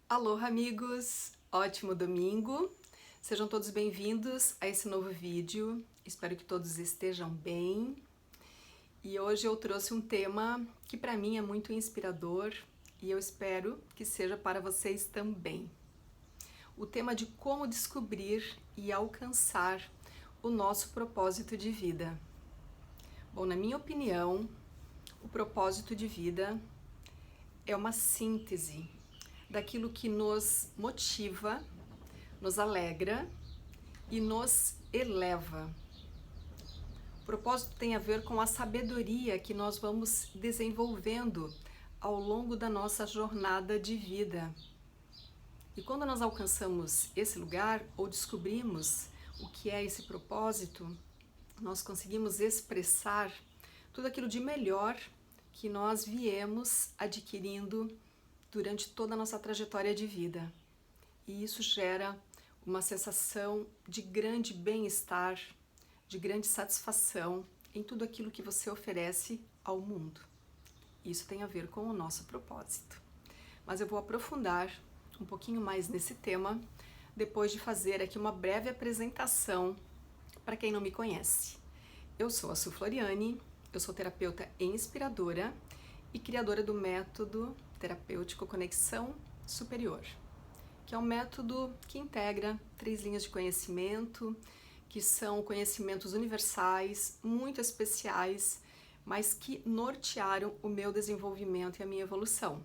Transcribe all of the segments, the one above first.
Aloha, amigos! Ótimo domingo! Sejam todos bem-vindos a esse novo vídeo. Espero que todos estejam bem. E hoje eu trouxe um tema que para mim é muito inspirador e eu espero que seja para vocês também. O tema de como descobrir e alcançar o nosso propósito de vida. Bom, na minha opinião, o propósito de vida é uma síntese daquilo que nos motiva, nos alegra e nos eleva. O propósito tem a ver com a sabedoria que nós vamos desenvolvendo ao longo da nossa jornada de vida. E quando nós alcançamos esse lugar ou descobrimos o que é esse propósito, nós conseguimos expressar tudo aquilo de melhor que nós viemos adquirindo durante toda a nossa trajetória de vida. E isso gera uma sensação de grande bem-estar, de grande satisfação em tudo aquilo que você oferece ao mundo. Isso tem a ver com o nosso propósito. Mas eu vou aprofundar um pouquinho mais nesse tema depois de fazer aqui uma breve apresentação para quem não me conhece. Eu sou a Su Floriani, eu sou terapeuta e inspiradora e criadora do método terapêutico Conexão Superior, que é um método que integra 3 linhas de conhecimento, que são conhecimentos universais, muito especiais, mas que nortearam o meu desenvolvimento e a minha evolução.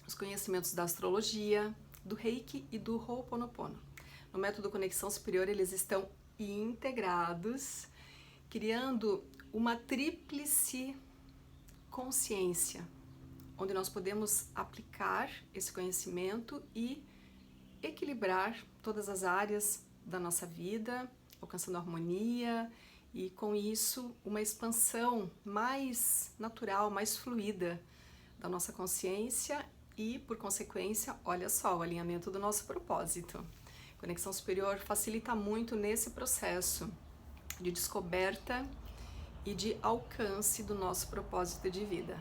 Os conhecimentos da astrologia, do Reiki e do Ho'oponopono. No método Conexão Superior eles estão integrados, criando uma tríplice consciência, onde nós podemos aplicar esse conhecimento e equilibrar todas as áreas da nossa vida, alcançando harmonia e com isso uma expansão mais natural, mais fluida da nossa consciência e, por consequência, olha só, o alinhamento do nosso propósito. Conexão Superior facilita muito nesse processo de descoberta e de alcance do nosso propósito de vida.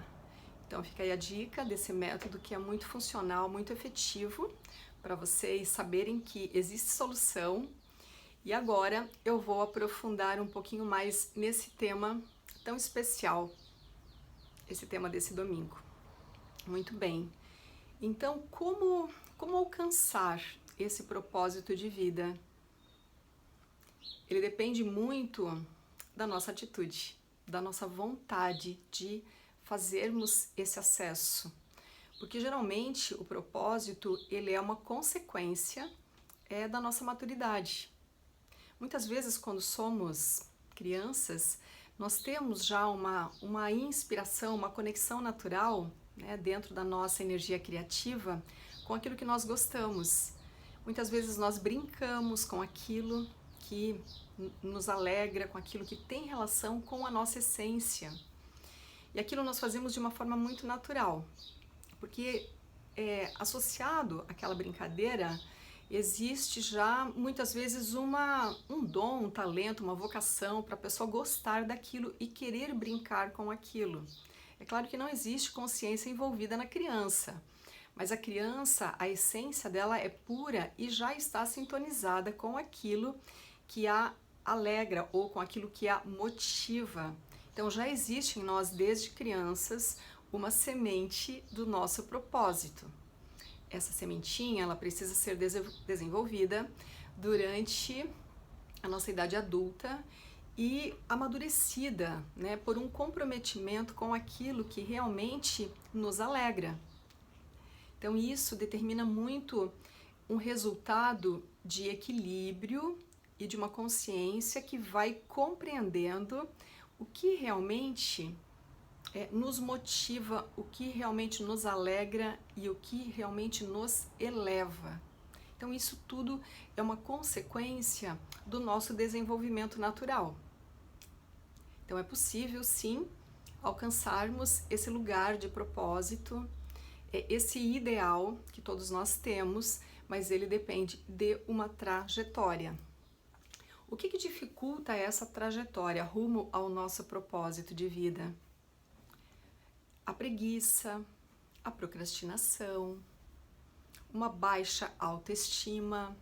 Então fica aí a dica desse método que é muito funcional, muito efetivo para vocês saberem que existe solução. E agora eu vou aprofundar um pouquinho mais nesse tema tão especial, esse tema desse domingo. Muito bem. Então, como alcançar esse propósito de vida? Ele depende muito da nossa atitude, da nossa vontade de fazermos esse acesso. Porque geralmente o propósito ele é uma consequência da nossa maturidade. Muitas vezes quando somos crianças, nós temos já uma inspiração, uma conexão natural, né, dentro da nossa energia criativa com aquilo que nós gostamos. Muitas vezes nós brincamos com aquilo que nos alegra, com aquilo que tem relação com a nossa essência. E aquilo nós fazemos de uma forma muito natural, porque associado àquela brincadeira existe já muitas vezes um dom, um talento, uma vocação para a pessoa gostar daquilo e querer brincar com aquilo. É claro que não existe consciência envolvida na criança, mas a criança, a essência dela é pura e já está sintonizada com aquilo que a alegra ou com aquilo que a motiva. Então já existe em nós desde crianças uma semente do nosso propósito. Essa sementinha ela precisa ser desenvolvida durante a nossa idade adulta e amadurecida, né, por um comprometimento com aquilo que realmente nos alegra. Então isso determina muito um resultado de equilíbrio e de uma consciência que vai compreendendo o que realmente nos motiva, o que realmente nos alegra e o que realmente nos eleva. Então isso tudo é uma consequência do nosso desenvolvimento natural. Então é possível sim alcançarmos esse lugar de propósito, esse ideal que todos nós temos, mas ele depende de uma trajetória. O que dificulta essa trajetória rumo ao nosso propósito de vida? A preguiça, a procrastinação, uma baixa autoestima,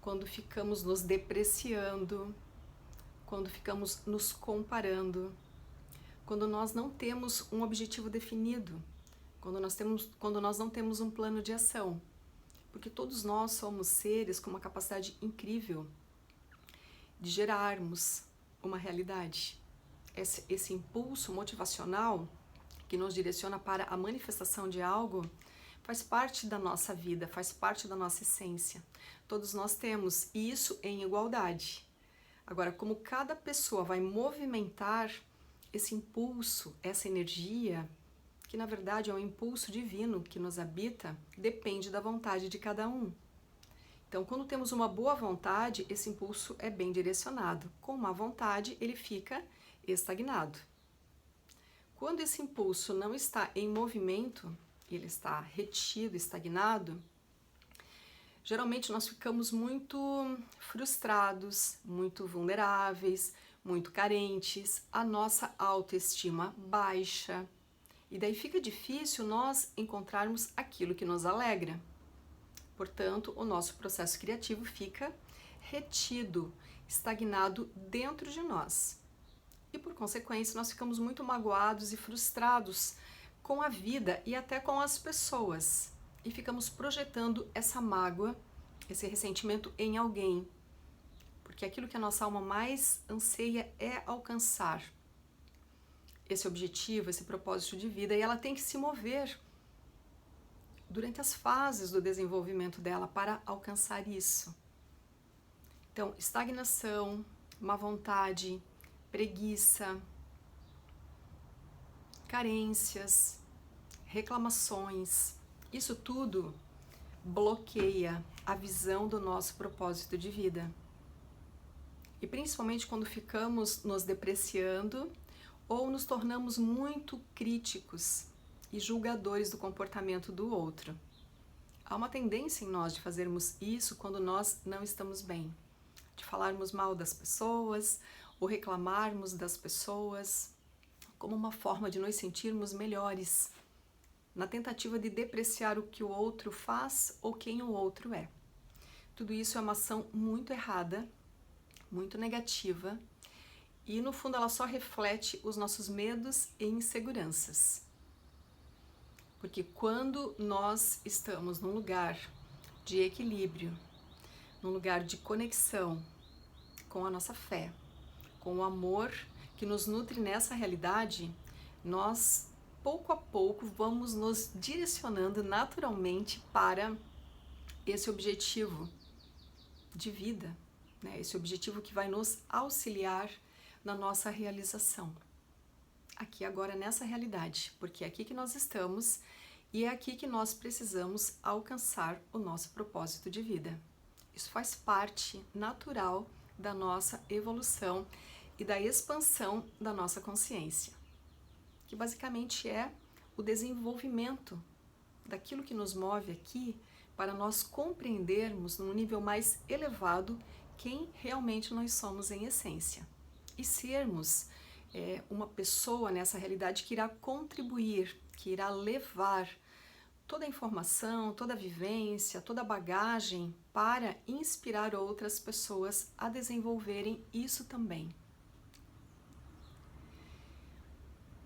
quando ficamos nos depreciando, quando ficamos nos comparando, quando nós não temos um objetivo definido, quando nós não temos um plano de ação. Porque todos nós somos seres com uma capacidade incrível de gerarmos uma realidade. Esse impulso motivacional que nos direciona para a manifestação de algo faz parte da nossa vida, faz parte da nossa essência. Todos nós temos isso em igualdade. Agora, como cada pessoa vai movimentar esse impulso, essa energia, que na verdade é um impulso divino que nos habita, depende da vontade de cada um. Então, quando temos uma boa vontade, esse impulso é bem direcionado. Com má vontade, ele fica estagnado. Quando esse impulso não está em movimento, ele está retido, estagnado, geralmente nós ficamos muito frustrados, muito vulneráveis, muito carentes, a nossa autoestima baixa, e daí fica difícil nós encontrarmos aquilo que nos alegra. Portanto, o nosso processo criativo fica retido, estagnado dentro de nós. E por consequência, nós ficamos muito magoados e frustrados com a vida e até com as pessoas. E ficamos projetando essa mágoa, esse ressentimento em alguém. Porque aquilo que a nossa alma mais anseia é alcançar esse objetivo, esse propósito de vida, e ela tem que se mover durante as fases do desenvolvimento dela para alcançar isso. Então, estagnação, má vontade, preguiça, carências, reclamações, isso tudo bloqueia a visão do nosso propósito de vida. E principalmente quando ficamos nos depreciando ou nos tornamos muito críticos e julgadores do comportamento do outro. Há uma tendência em nós de fazermos isso quando nós não estamos bem, de falarmos mal das pessoas ou reclamarmos das pessoas como uma forma de nos sentirmos melhores, na tentativa de depreciar o que o outro faz ou quem o outro é. Tudo isso é uma ação muito errada, muito negativa, e no fundo ela só reflete os nossos medos e inseguranças. Porque quando nós estamos num lugar de equilíbrio, num lugar de conexão com a nossa fé, com o amor que nos nutre nessa realidade, nós pouco a pouco vamos nos direcionando naturalmente para esse objetivo de vida, né? Esse objetivo que vai nos auxiliar na nossa realização. Aqui agora nessa realidade, porque é aqui que nós estamos e é aqui que nós precisamos alcançar o nosso propósito de vida. Isso faz parte natural da nossa evolução e da expansão da nossa consciência, que basicamente é o desenvolvimento daquilo que nos move aqui para nós compreendermos num nível mais elevado quem realmente nós somos em essência e sermos uma pessoa nessa realidade que irá contribuir, que irá levar toda a informação, toda a vivência, toda a bagagem para inspirar outras pessoas a desenvolverem isso também.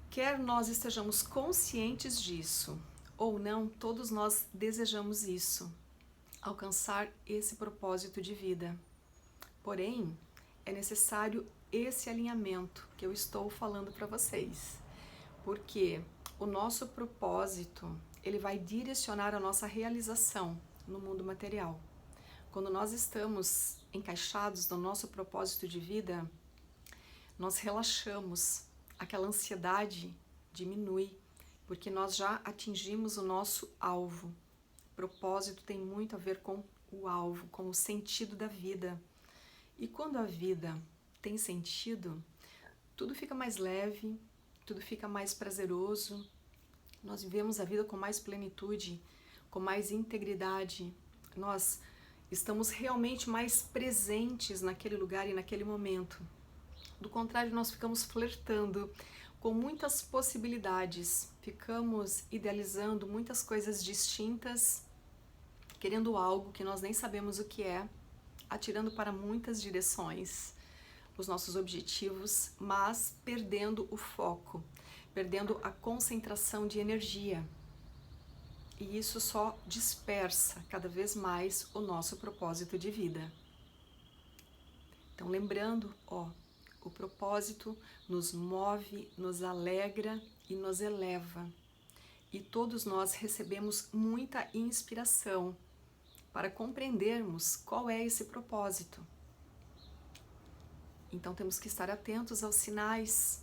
Quer nós estejamos conscientes disso ou não, todos nós desejamos isso, alcançar esse propósito de vida. Porém, é necessário esse alinhamento que eu estou falando para vocês, porque o nosso propósito, ele vai direcionar a nossa realização no mundo material. Quando nós estamos encaixados no nosso propósito de vida, nós relaxamos, aquela ansiedade diminui, porque nós já atingimos o nosso alvo. Propósito tem muito a ver com o alvo, com o sentido da vida. E quando a vida tem sentido, tudo fica mais leve, tudo fica mais prazeroso, nós vivemos a vida com mais plenitude, com mais integridade, nós estamos realmente mais presentes naquele lugar e naquele momento. Do contrário, nós ficamos flertando com muitas possibilidades, ficamos idealizando muitas coisas distintas querendo algo que nós nem sabemos o que é, atirando para muitas direções os nossos objetivos, mas perdendo o foco, perdendo a concentração de energia. E isso só dispersa cada vez mais o nosso propósito de vida. Então, lembrando, o propósito nos move, nos alegra e nos eleva. E todos nós recebemos muita inspiração para compreendermos qual é esse propósito. Então temos que estar atentos aos sinais,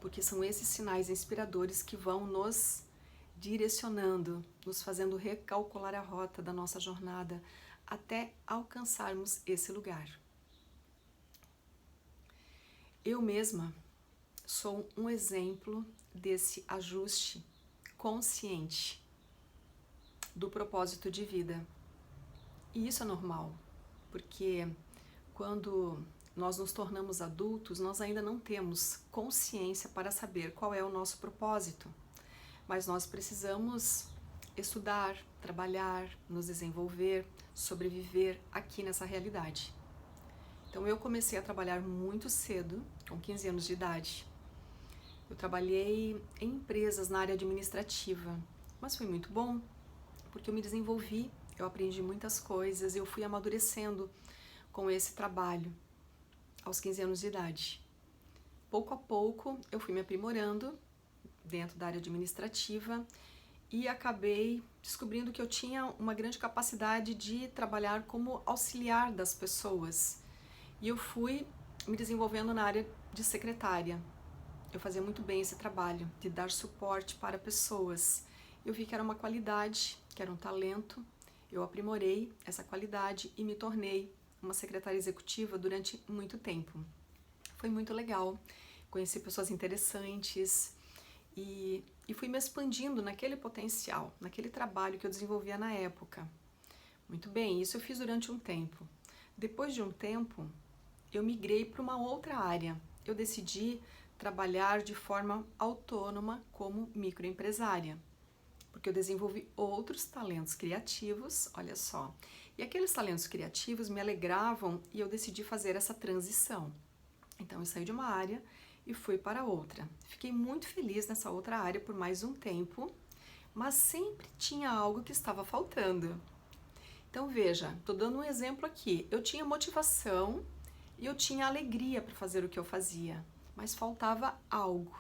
porque são esses sinais inspiradores que vão nos direcionando, nos fazendo recalcular a rota da nossa jornada até alcançarmos esse lugar. Eu mesma sou um exemplo desse ajuste consciente do propósito de vida. E isso é normal, porque quando nós nos tornamos adultos, nós ainda não temos consciência para saber qual é o nosso propósito. Mas nós precisamos estudar, trabalhar, nos desenvolver, sobreviver aqui nessa realidade. Então eu comecei a trabalhar muito cedo, com 15 anos de idade. Eu trabalhei em empresas na área administrativa, mas foi muito bom, porque eu me desenvolvi, eu aprendi muitas coisas, eu fui amadurecendo com esse trabalho aos 15 anos de idade. Pouco a pouco eu fui me aprimorando dentro da área administrativa e acabei descobrindo que eu tinha uma grande capacidade de trabalhar como auxiliar das pessoas. E eu fui me desenvolvendo na área de secretária. Eu fazia muito bem esse trabalho de dar suporte para pessoas. Eu vi que era uma qualidade, que era um talento. Eu aprimorei essa qualidade e me tornei uma secretária executiva durante muito tempo. Foi muito legal. Conheci pessoas interessantes e fui me expandindo naquele potencial, naquele trabalho que eu desenvolvia na época. Muito bem, isso eu fiz durante um tempo. Depois de um tempo, eu migrei para uma outra área. Eu decidi trabalhar de forma autônoma como microempresária, porque eu desenvolvi outros talentos criativos, olha só. E aqueles talentos criativos me alegravam e eu decidi fazer essa transição. Então eu saí de uma área e fui para outra. Fiquei muito feliz nessa outra área por mais um tempo, mas sempre tinha algo que estava faltando. Então veja, estou dando um exemplo aqui. Eu tinha motivação e eu tinha alegria para fazer o que eu fazia, mas faltava algo.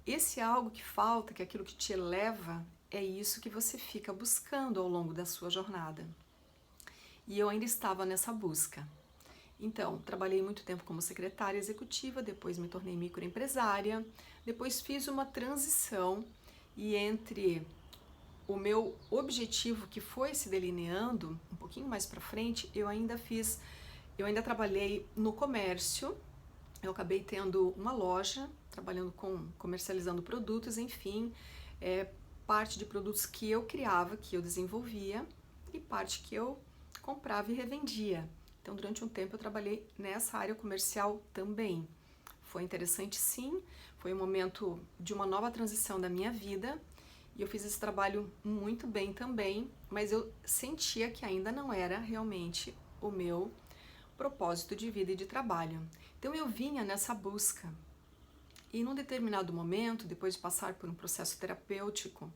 Esse algo que falta, que é aquilo que te eleva, é isso que você fica buscando ao longo da sua jornada. E eu ainda estava nessa busca. Então, trabalhei muito tempo como secretária executiva, depois me tornei microempresária, depois fiz uma transição e entre o meu objetivo que foi se delineando um pouquinho mais para frente, eu ainda trabalhei no comércio. Eu acabei tendo uma loja, trabalhando comercializando produtos, enfim, parte de produtos que eu criava, que eu desenvolvia, e parte que eu comprava e revendia. Então, durante um tempo eu trabalhei nessa área comercial também. Foi interessante, sim, foi um momento de uma nova transição da minha vida, e eu fiz esse trabalho muito bem também, mas eu sentia que ainda não era realmente o meu propósito de vida e de trabalho. Então eu vinha nessa busca. E num determinado momento, depois de passar por um processo terapêutico,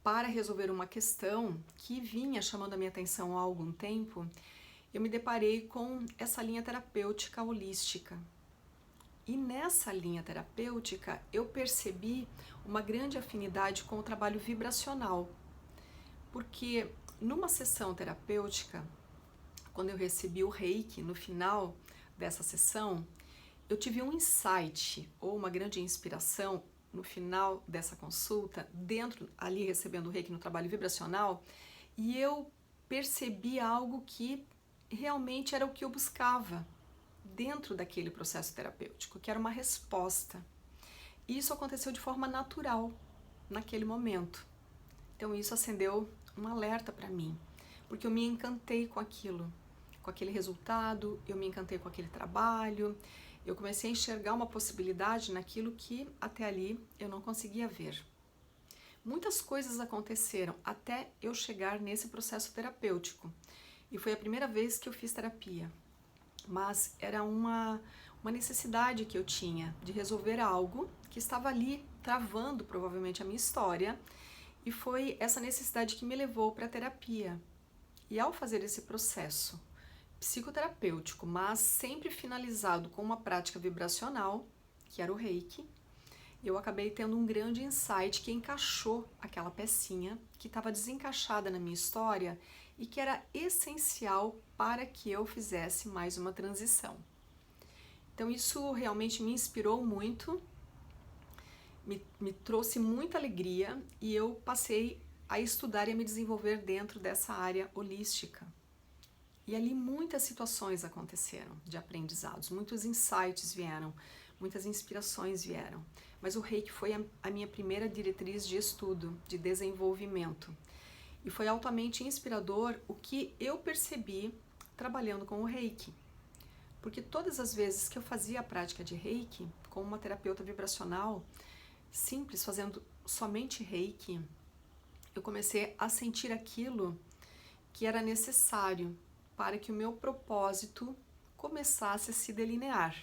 para resolver uma questão que vinha chamando a minha atenção há algum tempo, eu me deparei com essa linha terapêutica holística. E nessa linha terapêutica eu percebi uma grande afinidade com o trabalho vibracional. Porque numa sessão terapêutica, quando eu recebi o Reiki no final dessa sessão, eu tive um insight ou uma grande inspiração no final dessa consulta, ali recebendo o Reiki no trabalho vibracional, e eu percebi algo que realmente era o que eu buscava dentro daquele processo terapêutico, que era uma resposta. E isso aconteceu de forma natural naquele momento. Então isso acendeu um alerta para mim, porque eu me encantei com aquilo, com aquele resultado, eu me encantei com aquele trabalho, eu comecei a enxergar uma possibilidade naquilo que até ali eu não conseguia ver. muitas coisas aconteceram até eu chegar nesse processo terapêutico. E foi a primeira vez que eu fiz terapia. Mas era uma necessidade que eu tinha de resolver algo que estava ali travando provavelmente a minha história, e foi essa necessidade que me levou para a terapia. E ao fazer esse processo psicoterapêutico, mas sempre finalizado com uma prática vibracional, que era o Reiki, eu acabei tendo um grande insight que encaixou aquela pecinha que estava desencaixada na minha história e que era essencial para que eu fizesse mais uma transição. Então isso realmente me inspirou muito, me trouxe muita alegria, e eu passei a estudar e a me desenvolver dentro dessa área holística. E ali muitas situações aconteceram de aprendizados, muitos insights vieram, muitas inspirações vieram. Mas o Reiki foi a minha primeira diretriz de estudo, de desenvolvimento. E foi altamente inspirador o que eu percebi trabalhando com o Reiki. Porque todas as vezes que eu fazia a prática de Reiki, com uma terapeuta vibracional, simples, fazendo somente Reiki, eu comecei a sentir aquilo que era necessário para que o meu propósito começasse a se delinear,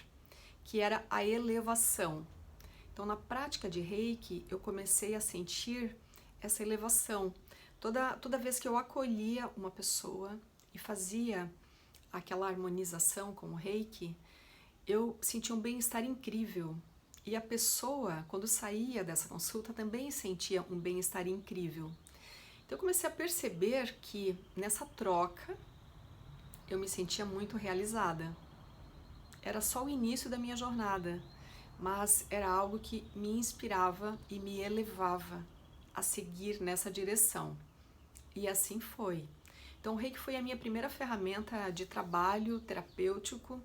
que era a elevação. Então, na prática de Reiki, eu comecei a sentir essa elevação. Toda vez que eu acolhia uma pessoa e fazia aquela harmonização com o Reiki, eu sentia um bem-estar incrível. E a pessoa, quando saía dessa consulta, também sentia um bem-estar incrível. Então, eu comecei a perceber que nessa troca eu me sentia muito realizada. Era só o início da minha jornada, mas era algo que me inspirava e me elevava a seguir nessa direção. E assim foi. Então, o Reiki foi a minha primeira ferramenta de trabalho terapêutico,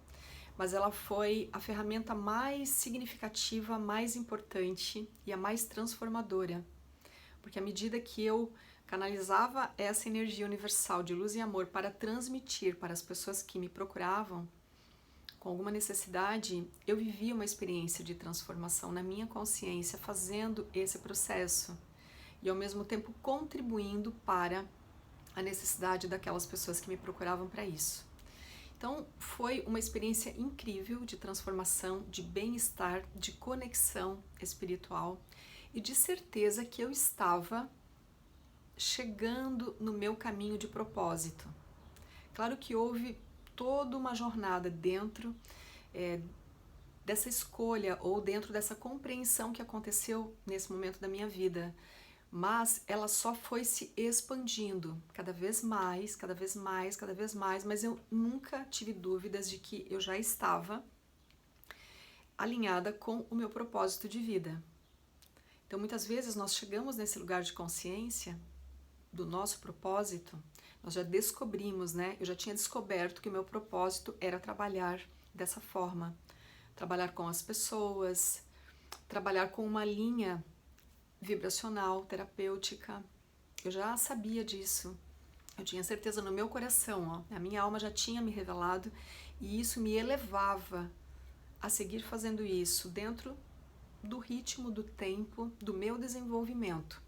mas ela foi a ferramenta mais significativa, mais importante e a mais transformadora. Porque à medida que eu canalizava essa energia universal de luz e amor para transmitir para as pessoas que me procuravam com alguma necessidade, eu vivia uma experiência de transformação na minha consciência, fazendo esse processo e ao mesmo tempo contribuindo para a necessidade daquelas pessoas que me procuravam para isso. Então foi uma experiência incrível de transformação, de bem-estar, de conexão espiritual e de certeza que eu estava chegando no meu caminho de propósito. Claro que houve toda uma jornada dentro dessa escolha ou dentro dessa compreensão que aconteceu nesse momento da minha vida, mas ela só foi se expandindo cada vez mais, cada vez mais, cada vez mais, mas eu nunca tive dúvidas de que eu já estava alinhada com o meu propósito de vida. Então muitas vezes nós chegamos nesse lugar de consciência do nosso propósito, nós já descobrimos, né? Eu já tinha descoberto que o meu propósito era trabalhar dessa forma, trabalhar com as pessoas, trabalhar com uma linha vibracional, terapêutica. Eu já sabia disso, eu tinha certeza no meu coração, ó, a minha alma já tinha me revelado, e isso me elevava a seguir fazendo isso dentro do ritmo, do tempo, do meu desenvolvimento.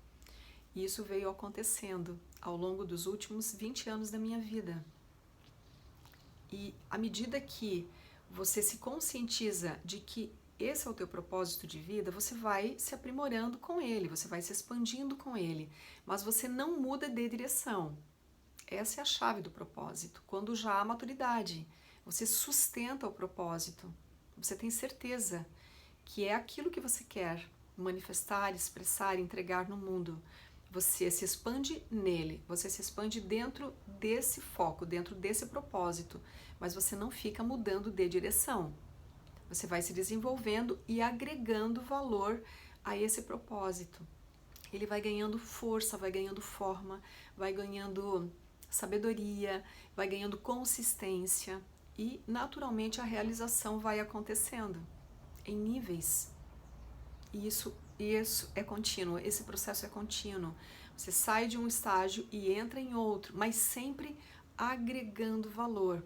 E isso veio acontecendo ao longo dos últimos 20 anos da minha vida. E à medida que você se conscientiza de que esse é o teu propósito de vida, você vai se aprimorando com ele, você vai se expandindo com ele, mas você não muda de direção. Essa é a chave do propósito. Quando já há maturidade, você sustenta o propósito, você tem certeza que é aquilo que você quer manifestar, expressar, entregar no mundo. Você se expande nele, você se expande dentro desse foco, dentro desse propósito, mas você não fica mudando de direção. Você vai se desenvolvendo e agregando valor a esse propósito. Ele vai ganhando força, vai ganhando forma, vai ganhando sabedoria, vai ganhando consistência e, naturalmente, a realização vai acontecendo em níveis. E isso é contínuo, esse processo é contínuo. Você sai de um estágio e entra em outro, mas sempre agregando valor.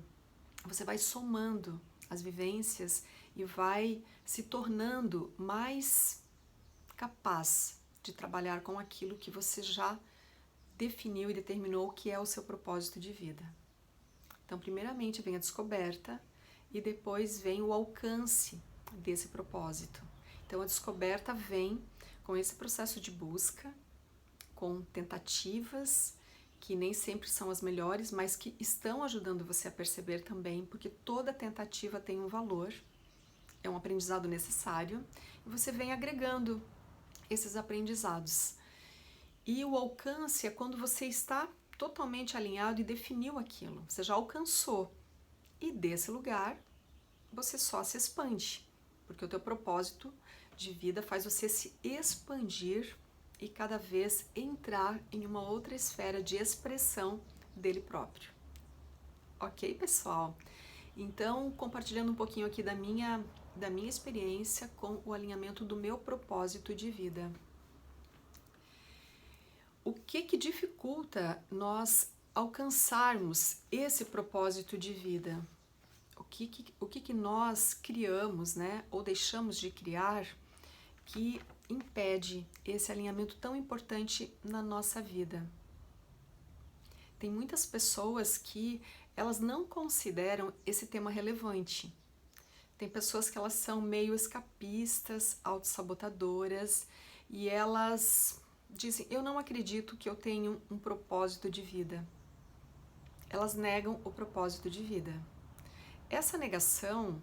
Você vai somando as vivências e vai se tornando mais capaz de trabalhar com aquilo que você já definiu e determinou que é o seu propósito de vida. Então, primeiramente vem a descoberta e depois vem o alcance desse propósito. Então, a descoberta vem com esse processo de busca, com tentativas que nem sempre são as melhores, mas que estão ajudando você a perceber também, porque toda tentativa tem um valor, é um aprendizado necessário, e você vem agregando esses aprendizados. E o alcance é quando você está totalmente alinhado e definiu aquilo, você já alcançou. E desse lugar, você só se expande, porque o teu propósito de vida faz você se expandir e cada vez entrar em uma outra esfera de expressão dele próprio. Ok, pessoal? Então, compartilhando um pouquinho aqui da minha experiência com o alinhamento do meu propósito de vida. O que dificulta nós alcançarmos esse propósito de vida? O que nós criamos, né, ou deixamos de criar, que impede esse alinhamento tão importante na nossa vida? Tem muitas pessoas que elas não consideram esse tema relevante. Tem pessoas que elas são meio escapistas, autossabotadoras, e elas dizem, eu não acredito que eu tenho um propósito de vida. Elas negam o propósito de vida. Essa negação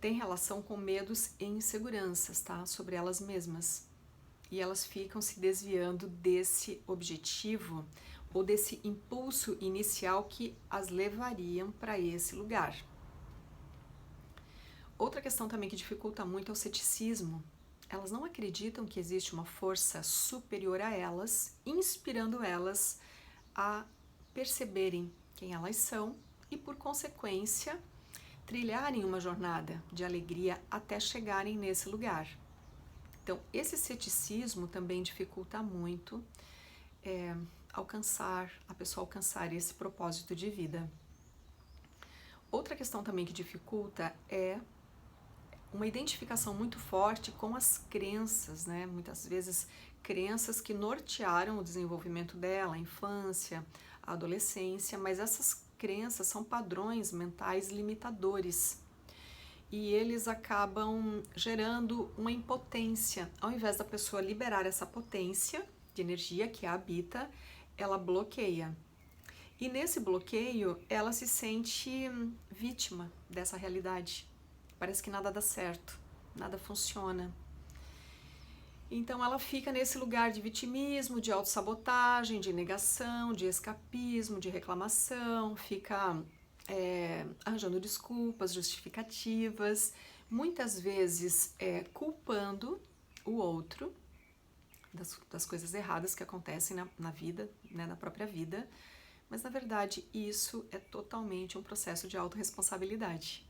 tem relação com medos e inseguranças, tá? Sobre elas mesmas. E elas ficam se desviando desse objetivo ou desse impulso inicial que as levariam para esse lugar. Outra questão também que dificulta muito é o ceticismo. Elas não acreditam que existe uma força superior a elas, inspirando elas a perceberem quem elas são e, por consequência, trilharem uma jornada de alegria até chegarem nesse lugar. Então, esse ceticismo também dificulta muito a pessoa alcançar esse propósito de vida. Outra questão também que dificulta é uma identificação muito forte com as crenças, né? Muitas vezes crenças que nortearam o desenvolvimento dela, a infância, a adolescência, mas essas crenças são padrões mentais limitadores e eles acabam gerando uma impotência. Ao invés da pessoa liberar essa potência de energia que a habita, ela bloqueia. E nesse bloqueio, ela se sente vítima dessa realidade. Parece que nada dá certo, nada funciona. Então ela fica nesse lugar de vitimismo, de autossabotagem, de negação, de escapismo, de reclamação, fica arranjando desculpas, justificativas, muitas vezes culpando o outro das coisas erradas que acontecem na vida, né, na própria vida, mas na verdade isso é totalmente um processo de autorresponsabilidade.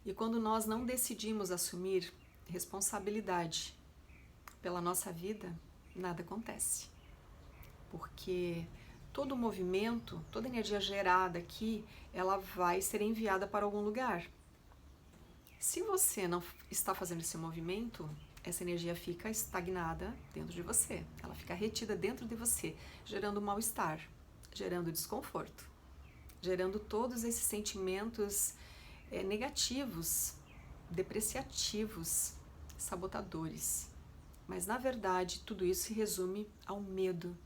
E quando nós não decidimos assumir responsabilidade pela nossa vida, nada acontece. Porque todo movimento, toda energia gerada aqui, ela vai ser enviada para algum lugar. Se você não está fazendo esse movimento, essa energia fica estagnada dentro de você. Ela fica retida dentro de você, gerando mal-estar, gerando desconforto, gerando todos esses sentimentos negativos, depreciativos, sabotadores. Mas na verdade tudo isso se resume ao medo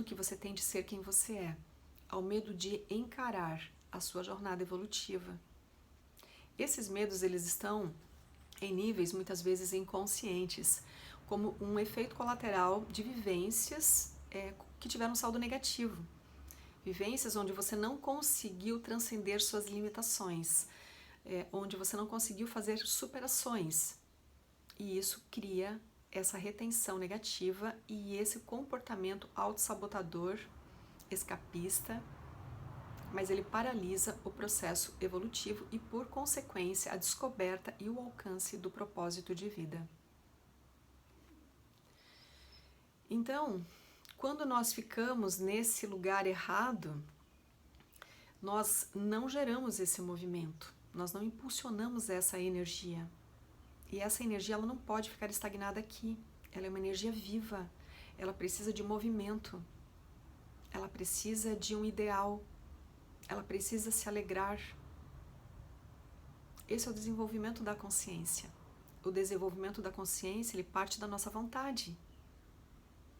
que você tem de ser quem você é, ao medo de encarar a sua jornada evolutiva. Esses medos, eles estão em níveis muitas vezes inconscientes, como um efeito colateral de vivências que tiveram um saldo negativo. Vivências onde você não conseguiu transcender suas limitações, onde você não conseguiu fazer superações. E isso cria essa retenção negativa e esse comportamento autossabotador, escapista, mas ele paralisa o processo evolutivo e, por consequência, a descoberta e o alcance do propósito de vida. Então, quando nós ficamos nesse lugar errado, nós não geramos esse movimento, nós não impulsionamos essa energia. E essa energia ela não pode ficar estagnada aqui, ela é uma energia viva, ela precisa de movimento, ela precisa de um ideal, ela precisa se alegrar. Esse é o desenvolvimento da consciência. O desenvolvimento da consciência, ele parte da nossa vontade.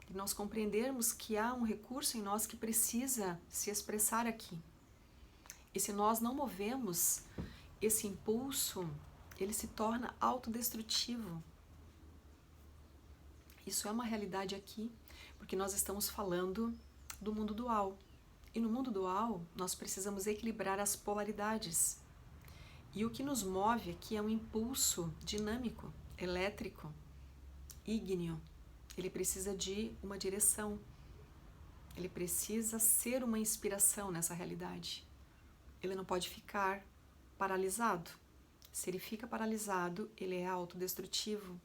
De nós compreendermos que há um recurso em nós que precisa se expressar aqui. E se nós não movemos esse impulso, ele se torna autodestrutivo. Isso é uma realidade aqui, porque nós estamos falando do mundo dual. E no mundo dual, nós precisamos equilibrar as polaridades. E o que nos move aqui é um impulso dinâmico, elétrico, ígneo. Ele precisa de uma direção. Ele precisa ser uma inspiração nessa realidade. Ele não pode ficar paralisado. Se ele fica paralisado, ele é autodestrutivo.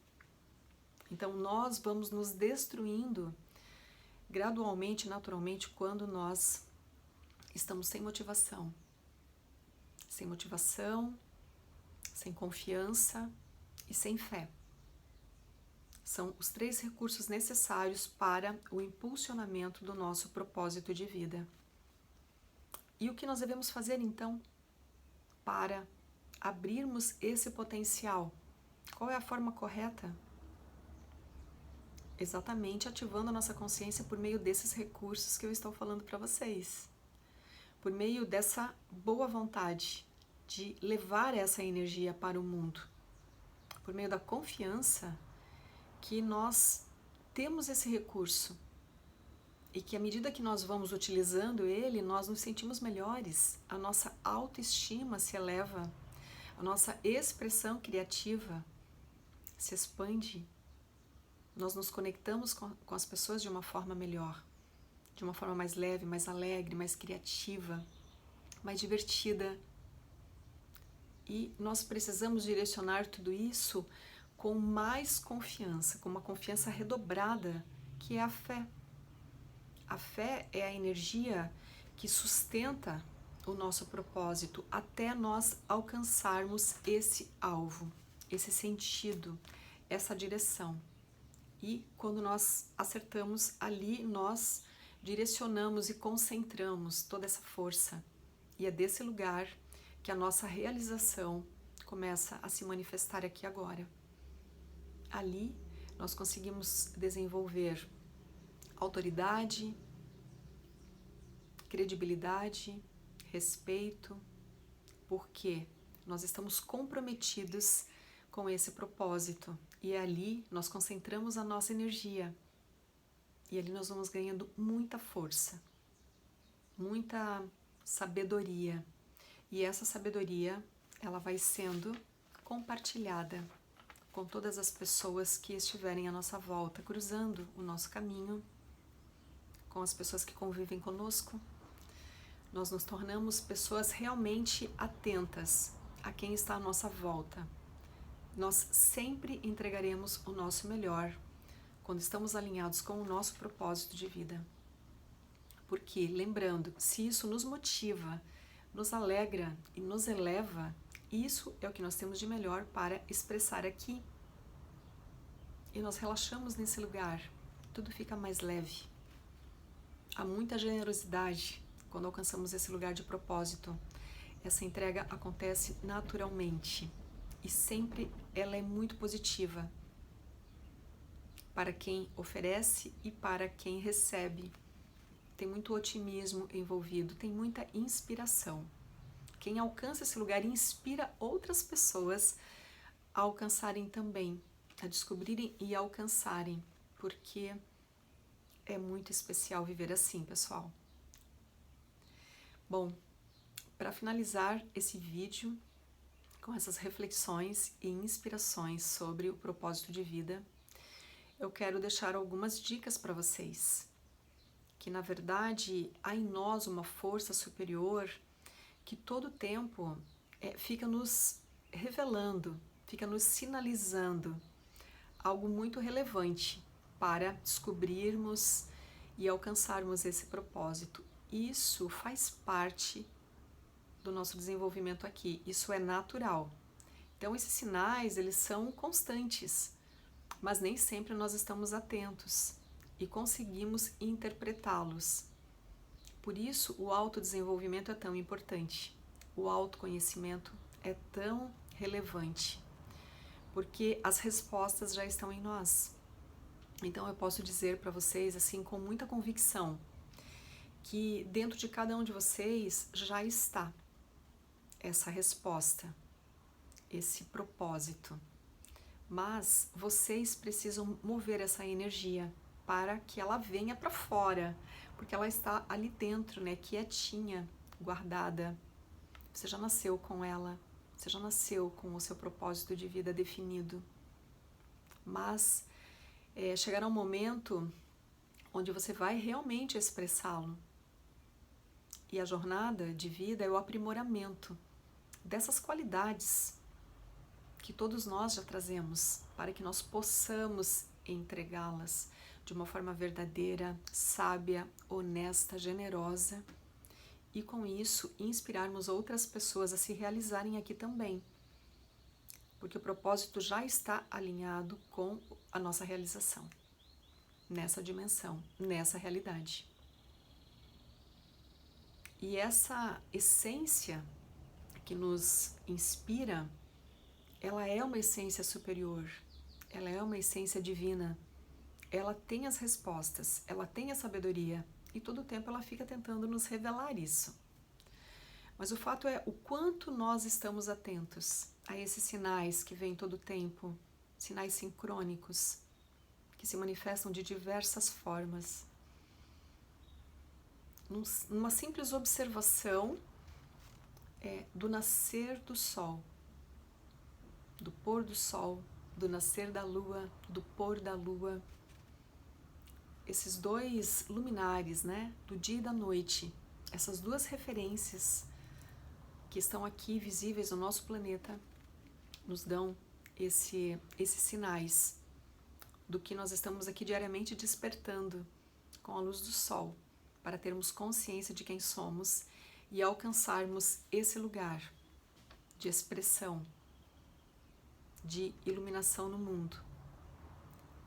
Então nós vamos nos destruindo gradualmente, naturalmente, quando nós estamos sem motivação. Sem motivação, sem confiança e sem fé. São os 3 recursos necessários para o impulsionamento do nosso propósito de vida. E o que nós devemos fazer então para abrirmos esse potencial? Qual é a forma correta? Exatamente ativando a nossa consciência por meio desses recursos que eu estou falando para vocês. Por meio dessa boa vontade de levar essa energia para o mundo. Por meio da confiança que nós temos esse recurso e que à medida que nós vamos utilizando ele, nós nos sentimos melhores, a nossa autoestima se eleva, a nossa expressão criativa se expande, nós nos conectamos com as pessoas de uma forma melhor, de uma forma mais leve, mais alegre, mais criativa, mais divertida. E nós precisamos direcionar tudo isso com mais confiança, com uma confiança redobrada, que é a fé. A fé é a energia que sustenta o nosso propósito até nós alcançarmos esse alvo, esse sentido, essa direção. E quando nós acertamos ali, nós direcionamos e concentramos toda essa força. E é desse lugar que a nossa realização começa a se manifestar aqui agora. Ali nós conseguimos desenvolver autoridade, credibilidade, respeito, porque nós estamos comprometidos com esse propósito e ali nós concentramos a nossa energia e ali nós vamos ganhando muita força, muita sabedoria, e essa sabedoria ela vai sendo compartilhada com todas as pessoas que estiverem à nossa volta, cruzando o nosso caminho, com as pessoas que convivem conosco. Nós nos tornamos pessoas realmente atentas a quem está à nossa volta. Nós sempre entregaremos o nosso melhor quando estamos alinhados com o nosso propósito de vida. Porque, lembrando, se isso nos motiva, nos alegra e nos eleva, isso é o que nós temos de melhor para expressar aqui. E nós relaxamos nesse lugar, tudo fica mais leve. Há muita generosidade quando alcançamos esse lugar de propósito. Essa entrega acontece naturalmente e sempre ela é muito positiva para quem oferece e para quem recebe. Tem muito otimismo envolvido, tem muita inspiração. Quem alcança esse lugar inspira outras pessoas a alcançarem também, a descobrirem e alcançarem, porque é muito especial viver assim, pessoal. Bom, para finalizar esse vídeo com essas reflexões e inspirações sobre o propósito de vida, eu quero deixar algumas dicas para vocês, que na verdade há em nós uma força superior que todo o tempo fica nos revelando, fica nos sinalizando algo muito relevante para descobrirmos e alcançarmos esse propósito. Isso faz parte do nosso desenvolvimento aqui, isso é natural. Então esses sinais, eles são constantes. mas nem sempre nós estamos atentos e conseguimos interpretá-los. Por isso, o autodesenvolvimento é tão importante, o autoconhecimento é tão relevante, porque as respostas já estão em nós. Então eu posso dizer para vocês, assim, com muita convicção, que dentro de cada um de vocês já está essa resposta, esse propósito. Mas vocês precisam mover essa energia para que ela venha para fora, porque ela está ali dentro, né, quietinha, guardada. Você já nasceu com ela, você já nasceu com o seu propósito de vida definido. Mas chegará um momento onde você vai realmente expressá-lo. E a jornada de vida é o aprimoramento dessas qualidades que todos nós já trazemos, para que nós possamos entregá-las de uma forma verdadeira, sábia, honesta, generosa, e com isso inspirarmos outras pessoas a se realizarem aqui também, porque o propósito já está alinhado com a nossa realização, nessa dimensão, nessa realidade. E essa essência que nos inspira, ela é uma essência superior, ela é uma essência divina, ela tem as respostas, ela tem a sabedoria, e todo o tempo ela fica tentando nos revelar isso. Mas o fato é o quanto nós estamos atentos a esses sinais que vêm todo o tempo, sinais sincrônicos, que se manifestam de diversas formas. Numa simples observação do nascer do sol, do pôr do sol, do nascer da lua, do pôr da lua, esses dois luminares, né, do dia e da noite, essas duas referências que estão aqui visíveis no nosso planeta, nos dão esses sinais do que nós estamos aqui diariamente despertando com a luz do sol, para termos consciência de quem somos e alcançarmos esse lugar de expressão, de iluminação no mundo.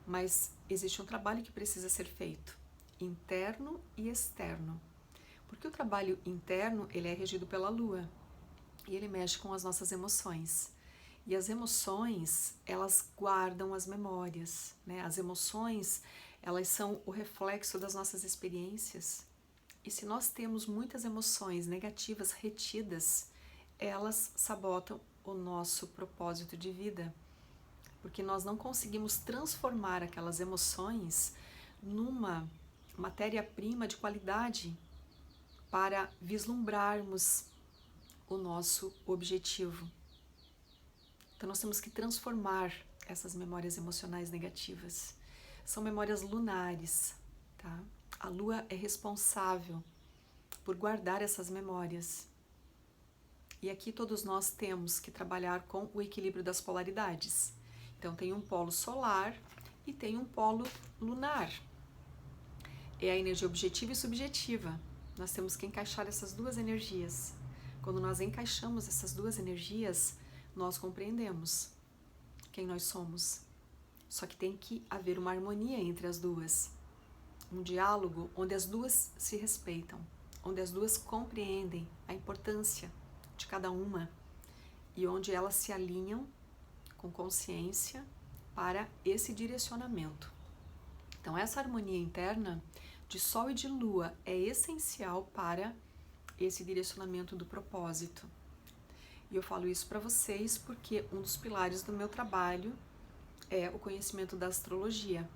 Mas existe um trabalho que precisa ser feito, interno e externo. Porque o trabalho interno, ele é regido pela lua e ele mexe com as nossas emoções. E as emoções, elas guardam as memórias, né? As emoções, elas são o reflexo das nossas experiências. E se nós temos muitas emoções negativas retidas, elas sabotam o nosso propósito de vida. Porque nós não conseguimos transformar aquelas emoções numa matéria-prima de qualidade para vislumbrarmos o nosso objetivo. Então nós temos que transformar essas memórias emocionais negativas. São memórias lunares, tá? A lua é responsável por guardar essas memórias. E aqui todos nós temos que trabalhar com o equilíbrio das polaridades. Então tem um polo solar e tem um polo lunar. É a energia objetiva e subjetiva. Nós temos que encaixar essas duas energias. Quando nós encaixamos essas duas energias, nós compreendemos quem nós somos. Só que tem que haver uma harmonia entre as duas. Um diálogo onde as duas se respeitam, onde as duas compreendem a importância de cada uma e onde elas se alinham com consciência para esse direcionamento. Então essa harmonia interna de Sol e de Lua é essencial para esse direcionamento do propósito. E eu falo isso para vocês porque um dos pilares do meu trabalho é o conhecimento da astrologia,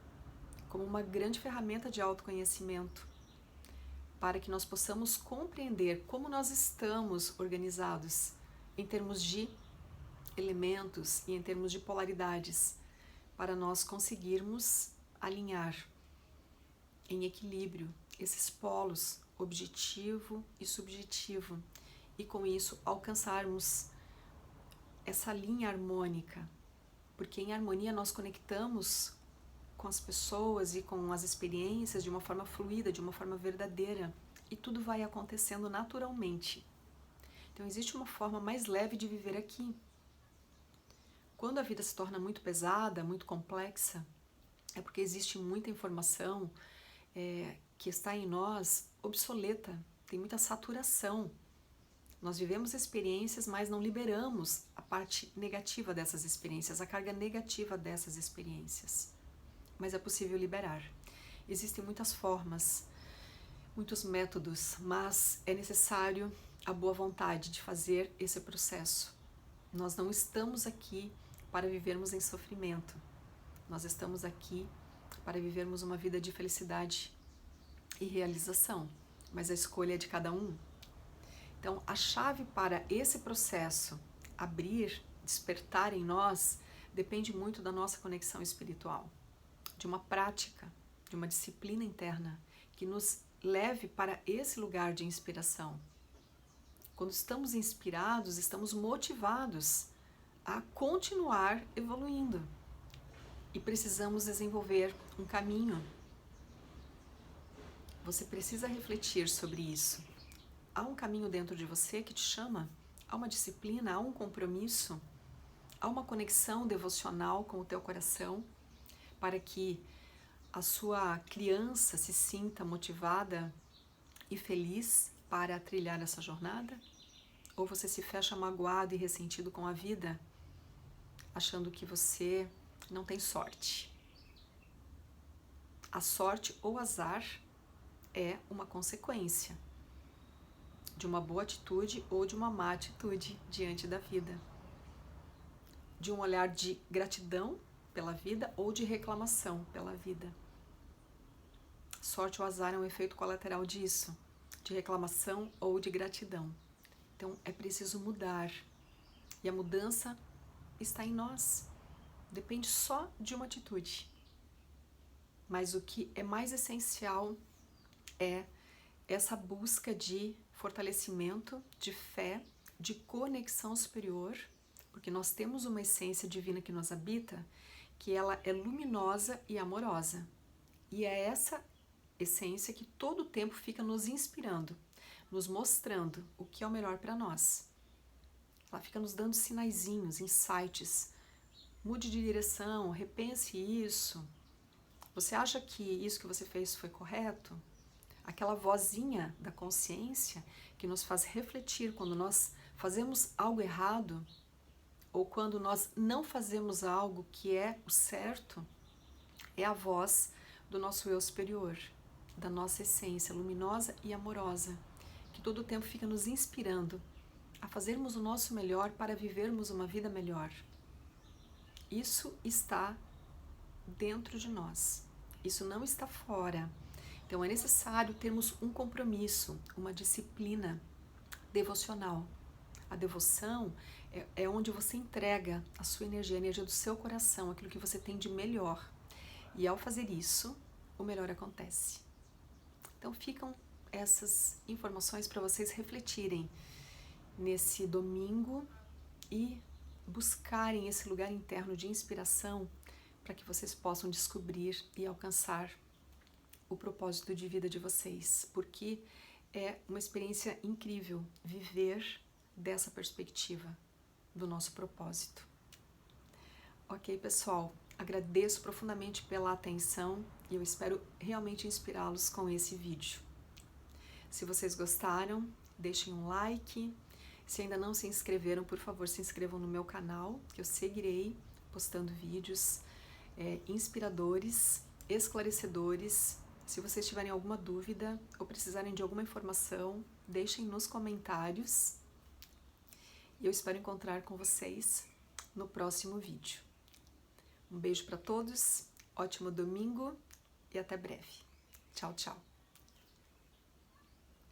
como uma grande ferramenta de autoconhecimento, para que nós possamos compreender como nós estamos organizados em termos de elementos e em termos de polaridades, para nós conseguirmos alinhar em equilíbrio esses polos objetivo e subjetivo e com isso alcançarmos essa linha harmônica, porque em harmonia nós conectamos com as pessoas e com as experiências de uma forma fluida, de uma forma verdadeira, e tudo vai acontecendo naturalmente. Então existe uma forma mais leve de viver aqui. Quando a vida se torna muito pesada, muito complexa, é porque existe muita informação que está em nós obsoleta, tem muita saturação. Nós vivemos experiências, mas não liberamos a parte negativa dessas experiências, a carga negativa dessas experiências. Mas é possível liberar. Existem muitas formas, muitos métodos, mas é necessário a boa vontade de fazer esse processo. Nós não estamos aqui para vivermos em sofrimento. Nós estamos aqui para vivermos uma vida de felicidade e realização, mas a escolha é de cada um. Então, a chave para esse processo abrir, despertar em nós, depende muito da nossa conexão espiritual, de uma prática, de uma disciplina interna que nos leve para esse lugar de inspiração. Quando estamos inspirados, estamos motivados a continuar evoluindo e precisamos desenvolver um caminho. Você precisa refletir sobre isso. Há um caminho dentro de você que te chama? Há uma disciplina, há um compromisso, há uma conexão devocional com o teu coração para que a sua criança se sinta motivada e feliz para trilhar essa jornada? Ou você se fecha magoado e ressentido com a vida, achando que você não tem sorte? A sorte ou azar é uma consequência de uma boa atitude ou de uma má atitude diante da vida, de um olhar de gratidão pela vida ou de reclamação pela vida. Sorte ou azar é um efeito colateral disso, de reclamação ou de gratidão. Então é preciso mudar, e a mudança está em nós, depende só de uma atitude. Mas o que é mais essencial é essa busca de fortalecimento, de fé, de conexão superior, porque nós temos uma essência divina que nos habita, que ela é luminosa e amorosa. E é essa essência que todo o tempo fica nos inspirando, nos mostrando o que é o melhor para nós. Ela fica nos dando sinaizinhos, insights. Mude de direção, repense isso. Você acha que isso que você fez foi correto? Aquela vozinha da consciência que nos faz refletir quando nós fazemos algo errado ou quando nós não fazemos algo que é o certo, é a voz do nosso eu superior, da nossa essência luminosa e amorosa, que todo o tempo fica nos inspirando a fazermos o nosso melhor para vivermos uma vida melhor. Isso está dentro de nós, isso não está fora. Então é necessário termos um compromisso, uma disciplina devocional. A devoção é onde você entrega a sua energia, a energia do seu coração, aquilo que você tem de melhor. E ao fazer isso, o melhor acontece. Então ficam essas informações para vocês refletirem nesse domingo e buscarem esse lugar interno de inspiração para que vocês possam descobrir e alcançar o propósito de vida de vocês, porque é uma experiência incrível viver dessa perspectiva do nosso propósito. Ok, pessoal? Agradeço profundamente pela atenção e eu espero realmente inspirá-los com esse vídeo. Se vocês gostaram, deixem um like. Se ainda não se inscreveram, por favor, se inscrevam no meu canal, que eu seguirei postando vídeos inspiradores, esclarecedores. Se vocês tiverem alguma dúvida ou precisarem de alguma informação, deixem nos comentários. E eu espero encontrar com vocês no próximo vídeo. Um beijo para todos, ótimo domingo e até breve. Tchau, tchau.